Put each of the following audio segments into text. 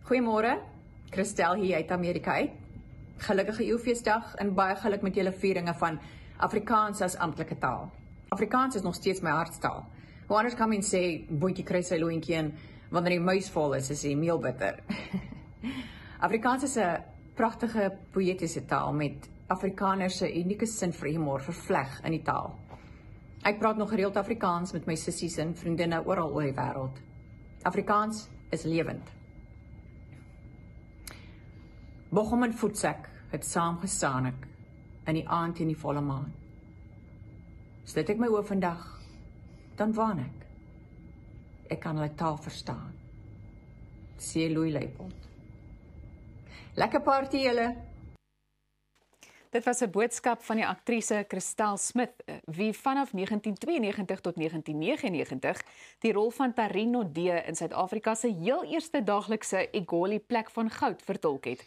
Goeiemôre, Christel hier uit Amerika uit. Gelukkige Eeuwfeesdag en baie geluk met julle vieringe van Afrikaans as amptelike taal. Afrikaans is nog steeds my hartstaal. Hoe anders kan mens sê, boetjie kry sy loontjie en wanneer die muis vol is die meel bitter. Afrikaans is 'n pragtige poëtiese taal met Afrikaners se unieke sin vir humor vervleg in die taal. Ek praat nog gereeld Afrikaans met my sissies en vriendinne oral oor die wêreld. Afrikaans is lewend. Bochum en Voetsak het saam gestaan ek in die aand in die volle maan. Sluit ek my oë vandag, dan waan ek. Ek kan hulle taal verstaan. C. Louis Leipold. Lekker party julle. Dit was 'n boodskap van die aktrise Christel Smith, wie vanaf 1992 tot 1999 die rol van Tarino D in Suid-Afrika se heel eerste daaglikse Egoli plek van goud vertolk het.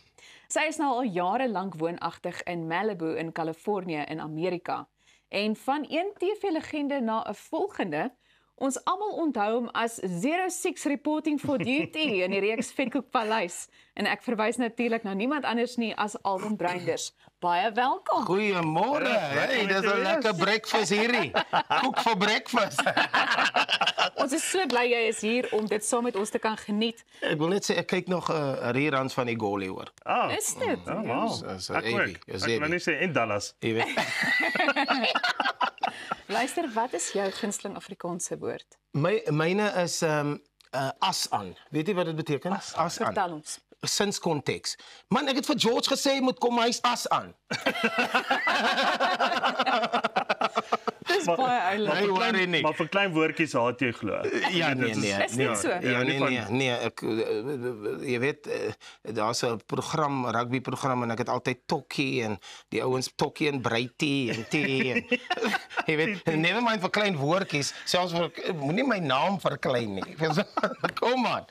Sy is nou al jare lank woonagtig in Malibu in Kalifornië in Amerika. En van een TV-legende na 'n volgende, ons almal onthou hom as 06 reporting for duty in die reeks Vetkoek Paleis. En ek verwys natuurlik na niemand anders nie as Alvin Breinders. Baie welkom. Goeiemôre. Hey, dis 'n lekker breakfast hierdie. Koek vir breakfast. Ons is so bly jy is hier om dit saam met ons te kan geniet. Ek wil net sê ek kyk nog 'n reruns van die Goli hoor. Is dit? Wow. Ek wil net sê in Dallas. Jy weet. Luister, wat is jou gunsteling Afrikaanse woord? Myne is as aan. Weet jy wat dit beteken? As aan. Vertel ons. Sins konteks. Man, ek het vir George gesê hy moet kom, hy's as aan. Dis baie oulik. Maar vir klein woordjies haat jy glo. Ja, nee. Is dit so? Ja, nee, ek jy weet daar's 'n program, rugbyprogram en ek het altyd tokkie en die ouens tokkie en breitjie en tee. Jy weet, never mind vir klein woordjies, selfs vir moenie my naam verklein nie. Kom aan.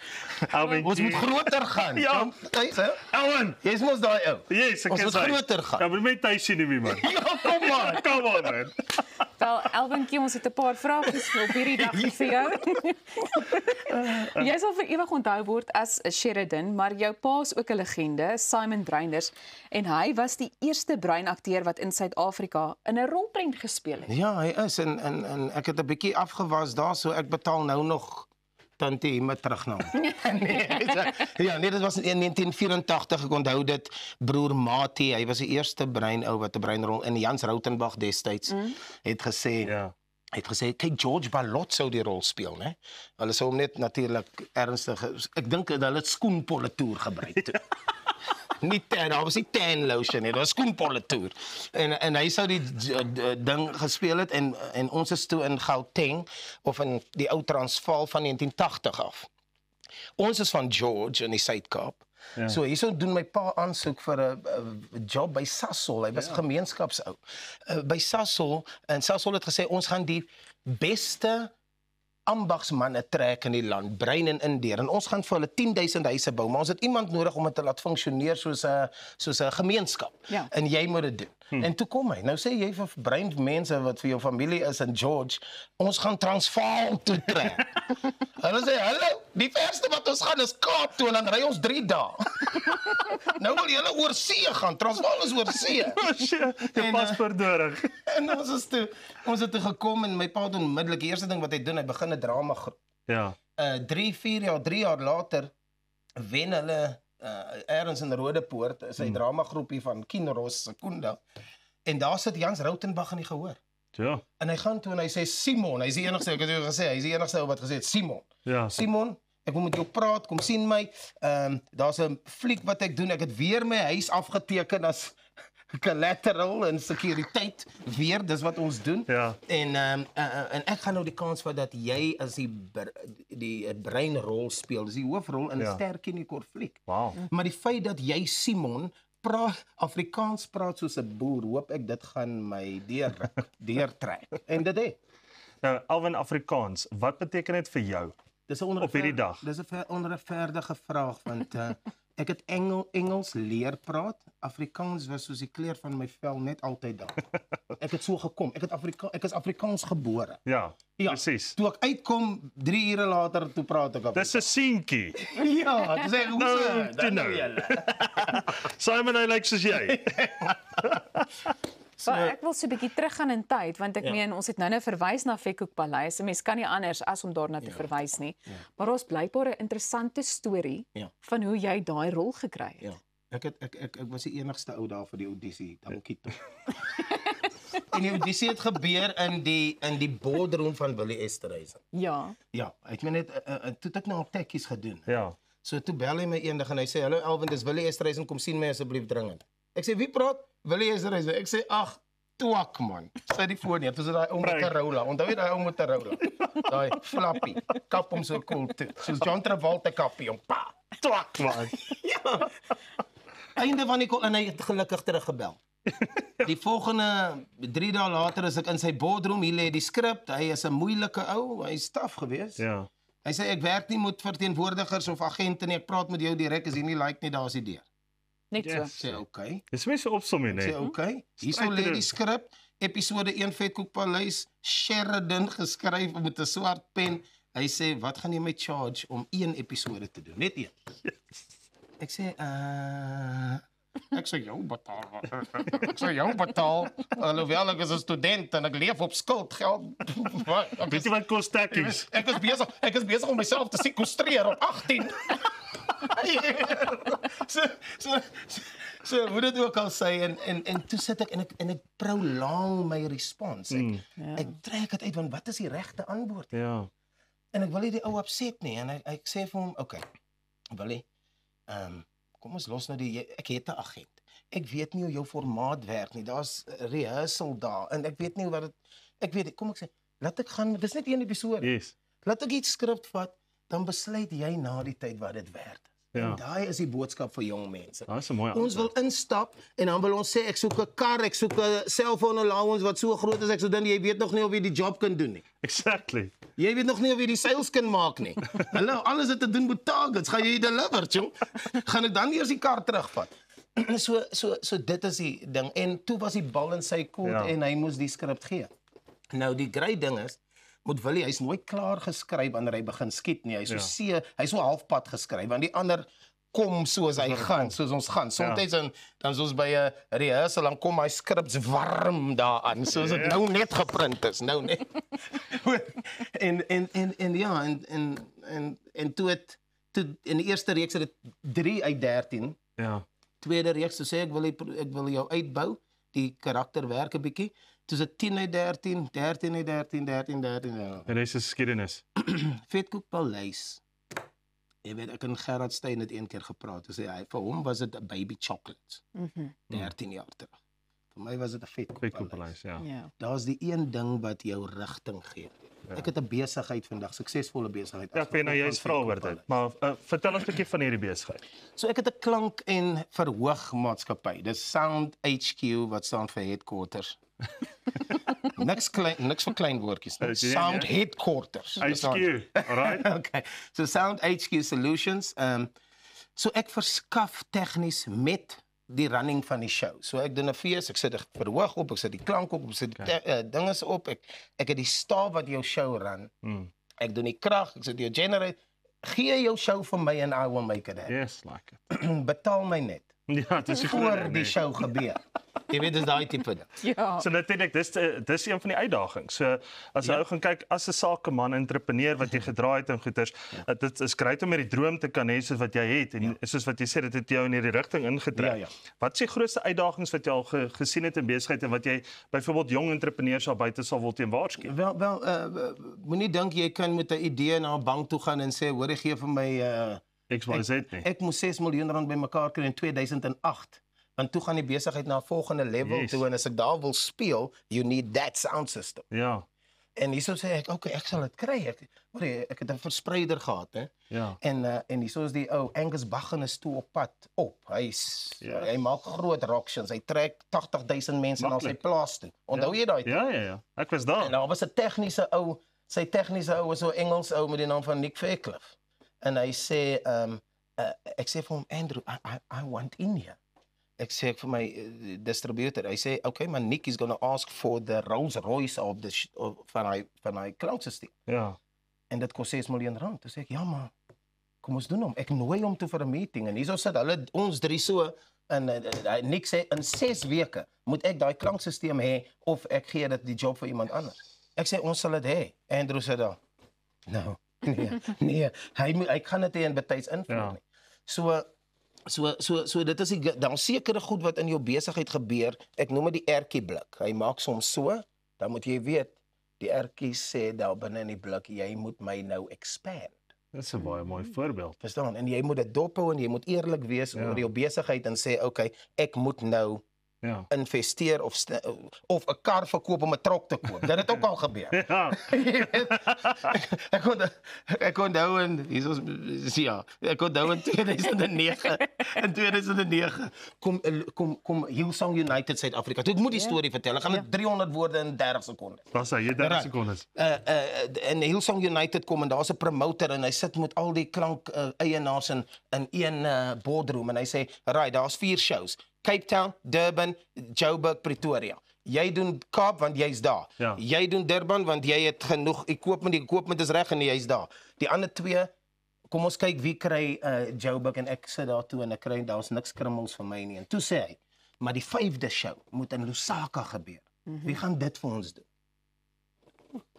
Ons moet groter gaan. Ja. Alwyn, jy's mos daai ou. Yes, ek ons moet groter gaan. Ja, maar my tuisie nie man. Ja, kom aan, man. Wel, Elwinkie, ons het 'n paar vrae op hierdie dag vir jou. Jy sal vir ewig onthou word as Sheridan, maar jou pa is ook 'n legende, Simon Breinders, en hy was die eerste bruinakteur wat in Suid-Afrika in 'n rolprent gespeel het. Ja, hy is en ek het 'n bietjie afgewas daar, so ek betaal nou nog Tante Hima terug na hom. Nee, dit was in 1984, ek onthou dit, broer Mati, hy was die eerste bruin ou wat 'n bruinrol in Jans Rautenbach destyds het gesê. Ja. Hy het gesê, kyk, George Ballot sou die rol speel, né? Hulle sou hom net natuurlik ernstig, ek dink hulle het skoenpolletoer gebruik toe. Nie tan, daar was nie tan lotion nie, dit was skoenpolletoer. En hy sou die ding gespeel het en ons is toe in Gauteng of in die ou Transvaal van 1980 af. Ons is van George in die Suid-Kaap. Ja. So hierso doen my pa aansoek vir 'n job by Sasol. Hy was 'n gemeenskapsou. By Sasol, en Sasol het gesê ons gaan die beste ambagsmanne trek in die land, brein en indeer, en ons gaan vir hulle 10,000 huise bou, maar ons het iemand nodig om dit te laat funksioneer soos 'n gemeenskap. Ja. En jy moet dit doen. En toe kom hy. Nou sê jy vir brein mense wat vir jou familie is in George, ons gaan Transvaal toe trek. Hulle sê, hallo, die verste wat ons gaan is Kaap toe en dan ry ons 3 dae. Nou wil julle oor see gaan. Transvaal is oor see. Jy paspoort nodig. En ons het toe gekom en my pa het onmiddellik die eerste ding wat hy doen, hy begin 'n drama groep. Ja. 3 jaar later wen hulle ergens in Rodepoort, is 'n dramagroepie van Kinross Sekunda. En daar sit Jans Rautenbach in die gehoor. Ja. En hy gaan toe en hy sê Simon, hy's die enigste, ek het jou gesê, hy's die enigste wat gesê het Simon. Ja. Simon, ek wil met jou praat, kom sien my. Daar's 'n fliek wat ek doen. Ek het weer my huis afgeteken as collateral en sekuriteit weer, dis wat ons doen. Ja. En ek gaan nou die kans vat dat jy as die breinrol speel, dis die hoofrol in 'n sterkie in die konfliek. Wow. Maar die feit dat jy Simon Afrikaans praat soos 'n boer, hoop ek dit gaan my deurtrek. En dit het. Nou, Alvin, Afrikaans, wat beteken dit vir jou? Dis op hierdie dag. Dis 'n onregverdige vraag want Ek het Engels leer praat. Afrikaans was soos die kleur van my vel net altyd daar. Ek het so gekom. Ek is Afrikaans gebore. Ja, Ja, presies. toe ek uitkom 3 ure later toe praat ek Dis 'n seentjie. Ja, toe sê ek hoe Nou, dan nou. julle. Simon, hy lyk soos jy. Maar ek wil so 'n bietjie teruggaan in tyd want ek meen ons het nou verwys na Vetkoekpaleis. 'n Mens kan nie anders as om daarna te verwys nie. Maar ons blykbaar 'n interessante storie van hoe jy daai rol gekry het. Ja. Ek was die enigste ou daar vir die audisie. Dankie tog. En die audisie het gebeur in die boardroom van Willie Esterhuizen. Ja. Ja, ek meen net toe het ek nou al tekkies gedoen. Ja. So toe bel hy my eendag en hy sê hallo Alvin, dis Willie Esterhuizen, kom sien my asseblief dringend. Ek sê wie praat? Willie Esterhuizen. Ek sê ag, twak man. Sy die foon neer. Dis daai ou met 'n Rola. Onthou jy daai ou met 'n Rola? Daai flappie. Kap hom so cool toe. Soos John Travolta kappie om pa. Twak man. Ja. Einde van die call en hy het gelukkig teruggebel. Die volgende 3 dae later is ek in sy boardroom, hier lê die skrip. Hy is 'n moeilike ou, hy is taaf geweest. Ja. Hy sê ek werk nie met verteenwoordigers of agente nie, ek praat met jou direk, as jy nie like nie, daar is die deur. Net so. Yes. Sê okay. Dis mens so opsomming Sê net. okay. Hierso lê die skrip, episode 1 Vetkoekpaleis, Sheridan geskryf met 'n swart pen. Hy sê wat gaan jy my charge om 1 episode te doen? Net 1. Ek sê ek sê jou betaal. Ek sê jou betaal. Alhoewel ek is 'n student en ek leef op skuldgeld. Weet jy wat kos tekkies? Ek is besig om myself te sekwestreer op 18. so hoe dit ook al sê en toe sit ek en ek prolong my respons. Ek trek dit uit want wat is die regte antwoord? Ja. En ek wil nie die ou upset nie en ek sê vir hom, okay. Willie, kom ons los nou ek het 'n agent. Ek weet nie hoe jou formaat werk nie. Daar's rehearsal daar en ek weet nie wat dit kom ek sê, laat ek gaan, dis net 1 episode. Yes. Laat ek iets skrip vat, dan besluit jy na die tyd wat dit werd is. Ja. En daai is die boodskap vir jong mense. Daai is 'n mooi Ons wil antwoord. instap en dan wil ons sê ek soek 'n kar, ek soek 'n selfoon allowance wat so groot is ek so dan jy weet nog nie of jy die job kan doen nie. Exactly. Jy weet nog nie of jy die sales kan maak nie. Hallo, alles het te doen met targets. Gaan jy deliver, jong? Gaan ek dan eers die kar terugvat? So dit is die ding. En toe was die bal in sy kort en hy moes die skrip gee. Nou die great ding is moet Willie, hy's nooit klaar geskryf wanneer hy begin skiet nie. Hy's so halfpad geskryf want die ander kom soos hy gaan, soos ons gaan. Soms dan soos by 'n rehearsal dan kom hy skrips warm daaraan, soos dit nou net geprint is, nou net. en toe in die eerste reeks het dit 3 uit 13. Ja. Tweede reeks, so sê ek wil jou uitbou, die karakter werk 'n bietjie. Dis 'n 10 uit 13, 13 uit 13, 13, 13. Ja. En dis 'n geskiedenis. Vetkoekpaleis. Jy weet ek en Gerard Steyn het een keer gepraat. Hy sê vir hom was dit 'n baby chocolates. 13 jaar terug. Vir my was dit 'n vetkoekpaleis. Ja. Ja. Daar's die een ding wat jou rigting gee. Ek het 'n besigheid vandag, suksesvolle besigheid. Ja, ek weet nou jy's vra oor dit. Maar vertel ons 'n bietjie van hierdie besigheid. So ek het 'n klank en verhoogmaatskappy. Dis Sound HQ wat staan vir headquarters. niks vir klein woordjies. Sound headquarters. HQ, alright? Okay. So Sound HQ Solutions. So ek verskaf tegnies met die running van die show. So ek doen 'n fees, ek sit die verhoog op, ek sit die klank op, ek sit die dinges op. Ek het die staaf wat jou show run. Ek doen die krag, ek sit die generator. Gee jou show vir my en I will make it happen. Yes, like it. Betaal my net. Ja, dis voor die show gebeur. Jy weet dis daai tipe ding. Ja. So natuurlik dis een van die uitdagings. So as jy gaan kyk as 'n sakeman, entrepreneur wat jy gedraai het en goeters, dit is great om met die droom te kan hê soos wat jy het en soos wat jy sê dit het jou in hierdie rigting ingetrek. Wat is die grootste uitdagings wat jy al gesien het in besigheid en wat jy byvoorbeeld jong entrepreneurs daar buite sal wil teen waarsku? Wel moenie dink jy kan met 'n idee na 'n bank toe gaan en sê hoor gee vir my XYZ nie. Ek moes 6 miljoen rand bymekaar kry in 2008. Want toe gaan die besigheid na 'n volgende level toe en as ek daar wil speel, you need that sound system. Ja. En hierso sê ek, okay, ek sal dit kry. Ek het 'n verspreider gehad, hè. Ja. En hierso is die ou Angus Baggen is toe op pad op. Hy maak groot auctions. Hy trek 80,000 mense na sy plaas toe. Onthou jy daai? Ja. Ek was daar. En daar was 'n tegniese ou, sy tegniese ou was so Engels ou met die naam van Nick Fairclough. En hy sê ek sê vir hom, Andrew, I want India. Ek sê vir my distributor, hy sê, okay, maar Nick is going to ask for the Rolls Royce van hy cloud-systeem. Ja. En dit kos 6 miljoen rand. Toe sê ek, ja maar, kom ons doen hom. Ek nooi hom toe vir 'n meeting en hierso sit hulle ons drie so en Nick sê in 6 weke moet ek daai klankstelsel hê of ek gee dit die job vir iemand anders. Ek sê ons sal dit hê. Andrew sê dan, nou, nee, hy kan dit in betyds invloed nie. So dit is dan sekere goed wat in jou besigheid gebeur. Ek noem dit die ertjie blik. Hy maak soms so, dan moet jy weet, die ertjie sê daar binne in die blik, jy moet my nou expand. Dis 'n baie mooi voorbeeld. Verstaan? En jy moet dit dophou en jy moet eerlik wees oor jou besigheid en sê, okay, ek moet nou investeer of 'n kar verkoop om 'n trok te koop. Dit het ook al gebeur. Ja. Ek onthou in ek onthou in 2009 kom Hillsong United Suid-Afrika. Toe ek moet die storie vertel. Ek gaan dit 300 woorde in 30 sekondes. Was hy 30 sekondes. En Hillsong United kom en daar's 'n promotor en hy sit met al die klank eienaars in een boardroom en hy sê, "Right, daar's 4 shows. Cape Town, Durban, Joburg, Pretoria. Jy doen Kaap want jy's daar. Ja. Jy doen Durban want jy het genoeg equipment, die equipment is reg en jy's daar. Die ander 2, kom ons kyk wie kry Joburg en ek sit daar toe en ek kry daar's niks krummels vir my nie. En toe sê hy, maar die 5de show moet in Lusaka gebeur. Wie gaan dit vir ons doen?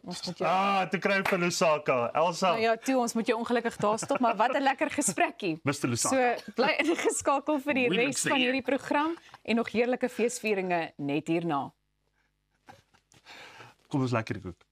Toe kry vir Lusaka. Elsa. Nou ja, toe ons moet jou ongelukkig daar stop, maar wat 'n lekker gesprekkie. Mr. Lusaka. So bly ingeskakel vir die res van hierdie program en nog heerlike feesvieringe net hierna. Kom ons lekker kook.